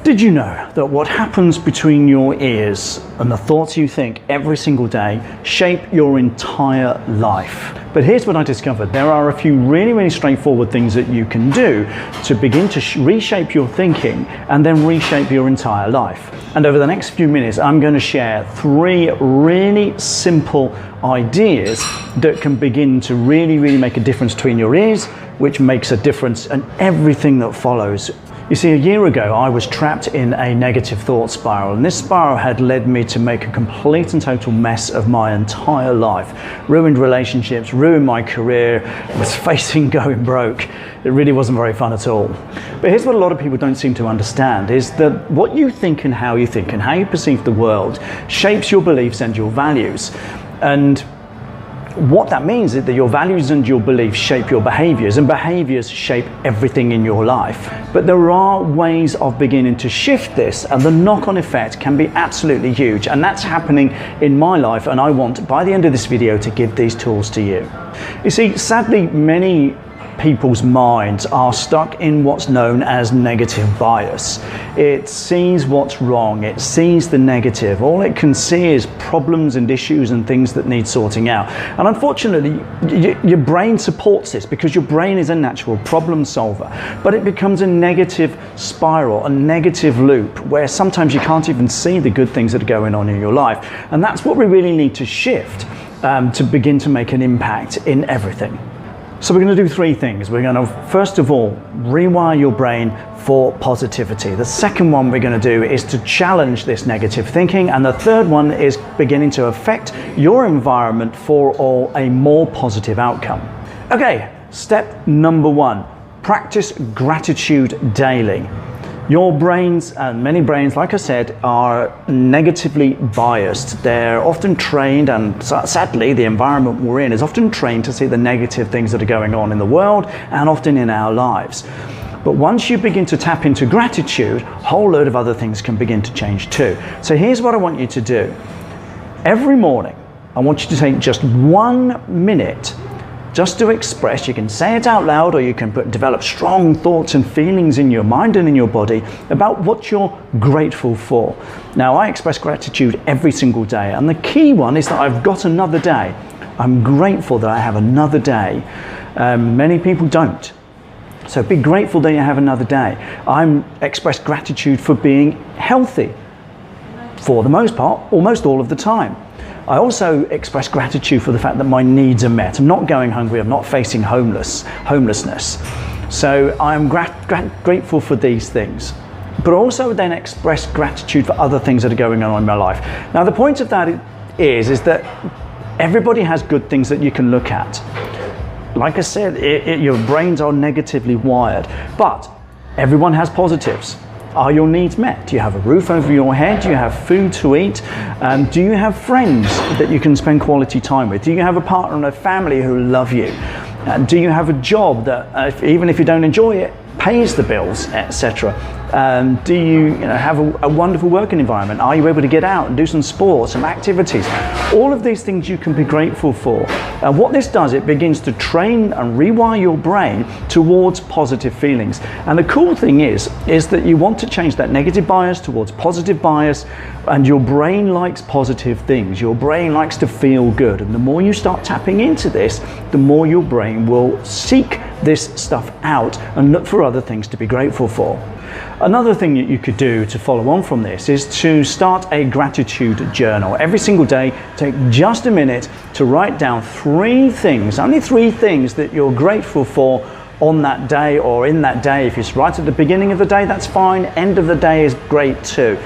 Did you know that what happens between your ears and the thoughts you think every single day shape your entire life? But here's what I discovered. There are a few really straightforward things that you can do to begin to reshape your thinking and then reshape your entire life. And over the next few minutes, I'm going to share 3 really simple ideas that can begin to really make a difference between your ears, which makes a difference in everything that follows. You see, a year ago, I was trapped in a negative thought spiral, and this spiral had led me to make a complete and total mess of my entire life. Ruined relationships, ruined my career, I was facing going broke. It really wasn't very fun at all. But here's what a lot of people don't seem to understand, is that what you think and how you think and how you perceive the world shapes your beliefs and your values. And what that means is that your values and your beliefs shape your behaviors, and behaviors shape everything in your life. But there are ways of beginning to shift this, and the knock-on effect can be absolutely huge. And that's happening in my life, and I want, by the end of this video, to give these tools to you. You see, sadly, many people's minds are stuck in what's known as negative bias. It sees what's wrong, it sees the negative. All it can see is problems and issues and things that need sorting out. And unfortunately, your brain supports this because your brain is a natural problem solver. But it becomes a negative spiral, a negative loop, where sometimes you can't even see the good things that are going on in your life. And that's what we really need to shift to begin to make an impact in everything. So we're going to do 3 things. We're going to, first of all, rewire your brain for positivity. The second one we're going to do is to challenge this negative thinking. And the third one is beginning to affect your environment for a more positive outcome. Okay, step number 1, practice gratitude daily. Your brains, and many brains, like I said, are negatively biased. They're often trained, and sadly, the environment we're in is often trained to see the negative things that are going on in the world and often in our lives. But once you begin to tap into gratitude, a whole load of other things can begin to change too. So here's what I want you to do. Every morning, I want you to take just 1 minute just to express. You can say it out loud, or you can develop strong thoughts and feelings in your mind and in your body about what you're grateful for. Now, I express gratitude every single day, and the key one is that I've got another day. I'm grateful that I have another day. Many people don't. So be grateful that you have another day. I express gratitude for being healthy, for the most part, almost all of the time. I also express gratitude for the fact that my needs are met. I'm not going hungry, I'm not facing homelessness. So I'm grateful for these things. But also then express gratitude for other things that are going on in my life. Now the point of that is that everybody has good things that you can look at. Like I said, your brains are negatively wired, but everyone has positives. Are your needs met? Do you have a roof over your head? Do you have food to eat? Do you have friends that you can spend quality time with? Do you have a partner and a family who love you? Do you have a job that, even if you don't enjoy it, pays the bills, etc.? Do you have a wonderful working environment? Are you able to get out and do some sports, some activities? All of these things you can be grateful for. And what this does, it begins to train and rewire your brain towards positive feelings. And the cool thing is that you want to change that negative bias towards positive bias, and your brain likes positive things. Your brain likes to feel good. And the more you start tapping into this, the more your brain will seek this stuff out and look for other things to be grateful for. Another thing that you could do to follow on from this is to start a gratitude journal. Every single day, take just a minute to write down 3 things, only 3 things that you're grateful for on that day or in that day. If it's right at the beginning of the day, that's fine. End of the day is great too.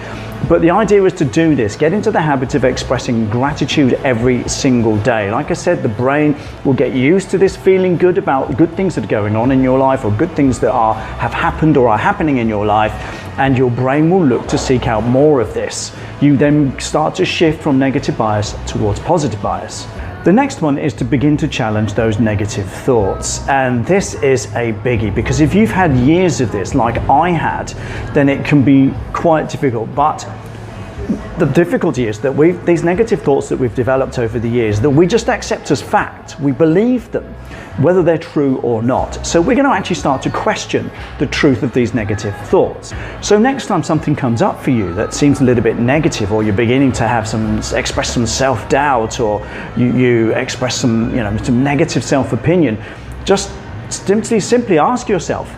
But the idea is to do this, get into the habit of expressing gratitude every single day. Like I said, the brain will get used to this, feeling good about good things that are going on in your life, or good things that have happened or are happening in your life, and your brain will look to seek out more of this. You then start to shift from negative bias towards positive bias. The next one is to begin to challenge those negative thoughts. And this is a biggie, because if you've had years of this, like I had, then it can be quite difficult. But the difficulty is that these negative thoughts that we've developed over the years, that we just accept as fact, we believe them. whether they're true or not. So we're going to actually start to question the truth of these negative thoughts. So next time something comes up for you that seems a little bit negative, or you're beginning to have express some self-doubt, or you express some negative self-opinion, just simply ask yourself,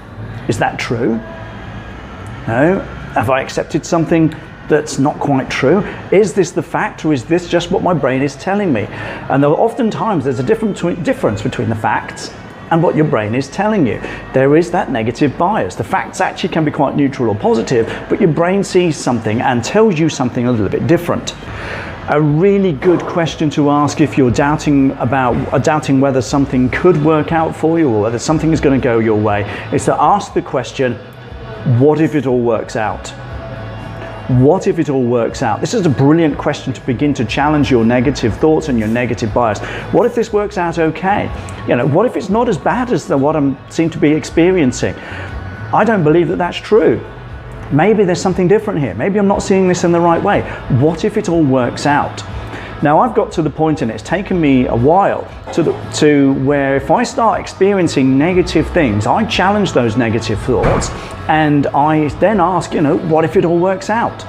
is that true? No? Have I accepted something that's not quite true? Is this the fact, or is this just what my brain is telling me? And oftentimes there's a difference between the facts and what your brain is telling you. There is that negative bias. The facts actually can be quite neutral or positive, but your brain sees something and tells you something a little bit different. A really good question to ask if you're doubting whether something could work out for you, or whether something is going to go your way, is to ask the question, what if it all works out? What if it all works out? This is a brilliant question to begin to challenge your negative thoughts and your negative bias. What if this works out okay? What if it's not as bad as what I seem to be experiencing? I don't believe that that's true. Maybe there's something different here. Maybe I'm not seeing this in the right way. What if it all works out? Now, I've got to the point, and it's taken me a while, to where if I start experiencing negative things, I challenge those negative thoughts, and I then ask, what if it all works out?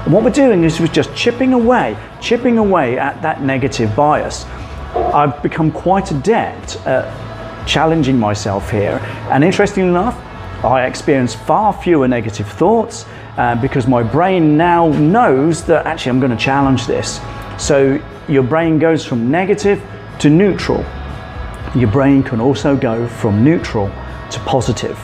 And what we're doing is we're just chipping away at that negative bias. I've become quite adept at challenging myself here, and interestingly enough, I experience far fewer negative thoughts because my brain now knows that actually I'm going to challenge this. So your brain goes from negative to neutral. Your brain can also go from neutral to positive.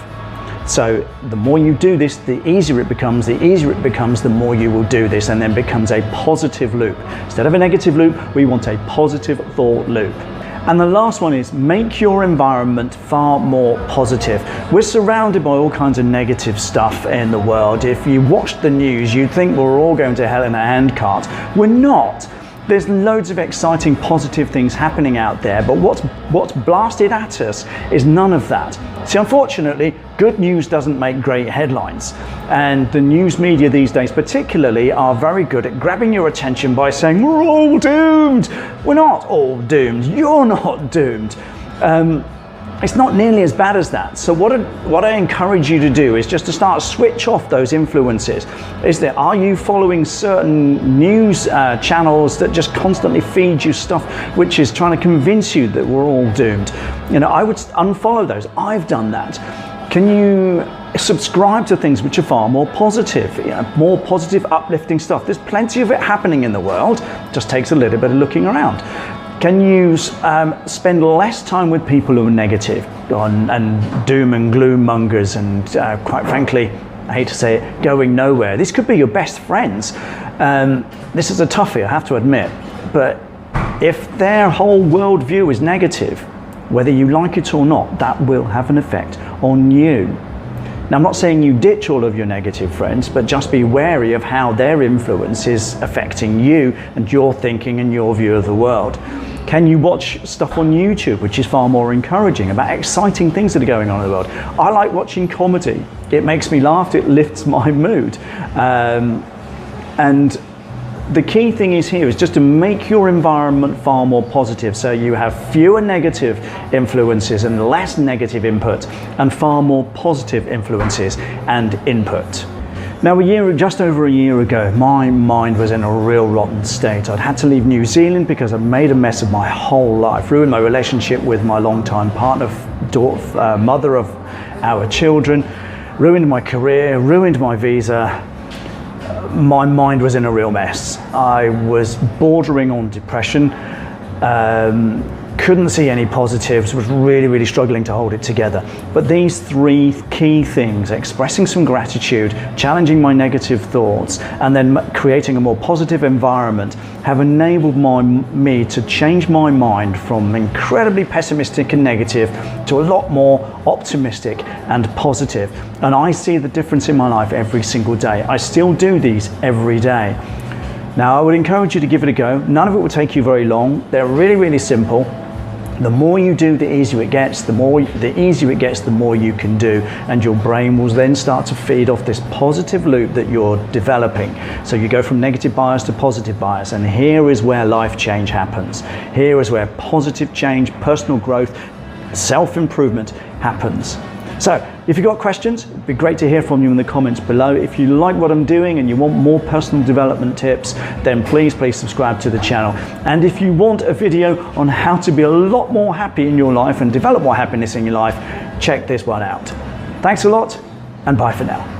So the more you do this, the easier it becomes. The easier it becomes, the more you will do this, and then becomes a positive loop. Instead of a negative loop, we want a positive thought loop. And the last one is make your environment far more positive. We're surrounded by all kinds of negative stuff in the world. If you watch the news, you'd think we're all going to hell in a handcart. We're not. There's loads of exciting, positive things happening out there, but what's blasted at us is none of that. See, unfortunately, good news doesn't make great headlines, and the news media these days particularly are very good at grabbing your attention by saying, we're all doomed. We're not all doomed. You're not doomed. It's not nearly as bad as that. So what I encourage you to do is just to start switch off those influences. Are you following certain news channels that just constantly feed you stuff which is trying to convince you that we're all doomed? I would unfollow those. I've done that. Can you subscribe to things which are far more positive, more positive, uplifting stuff? There's plenty of it happening in the world. Just takes a little bit of looking around. Can you spend less time with people who are negative and doom and gloom mongers and quite frankly, I hate to say it, going nowhere? These could be your best friends. This is a toughie, I have to admit, but if their whole worldview is negative, whether you like it or not, that will have an effect on you. Now, I'm not saying you ditch all of your negative friends, but just be wary of how their influence is affecting you and your thinking and your view of the world. Can you watch stuff on YouTube, which is far more encouraging, about exciting things that are going on in the world? I like watching comedy. It makes me laugh, it lifts my mood. And the key thing is just to make your environment far more positive, so you have fewer negative influences and less negative input, and far more positive influences and input. Now, just over a year ago, my mind was in a real rotten state. I'd had to leave New Zealand because I'd made a mess of my whole life, ruined my relationship with my longtime partner, mother of our children, ruined my career, ruined my visa. My mind was in a real mess. I was bordering on depression, couldn't see any positives, was really, really struggling to hold it together. But these three key things, expressing some gratitude, challenging my negative thoughts, and then creating a more positive environment, have enabled me to change my mind from incredibly pessimistic and negative to a lot more optimistic and positive. And I see the difference in my life every single day. I still do these every day. Now, I would encourage you to give it a go. None of it will take you very long. They're really, really simple. The more you do, the easier it gets. The easier it gets, the more you can do, and your brain will then start to feed off this positive loop that you're developing. So you go from negative bias to positive bias, and here is where life change happens. Here is where positive change, personal growth, self-improvement happens. So if you've got questions, it'd be great to hear from you in the comments below. If you like what I'm doing and you want more personal development tips, then please subscribe to the channel. And if you want a video on how to be a lot more happy in your life and develop more happiness in your life, check this one out. Thanks a lot, and bye for now.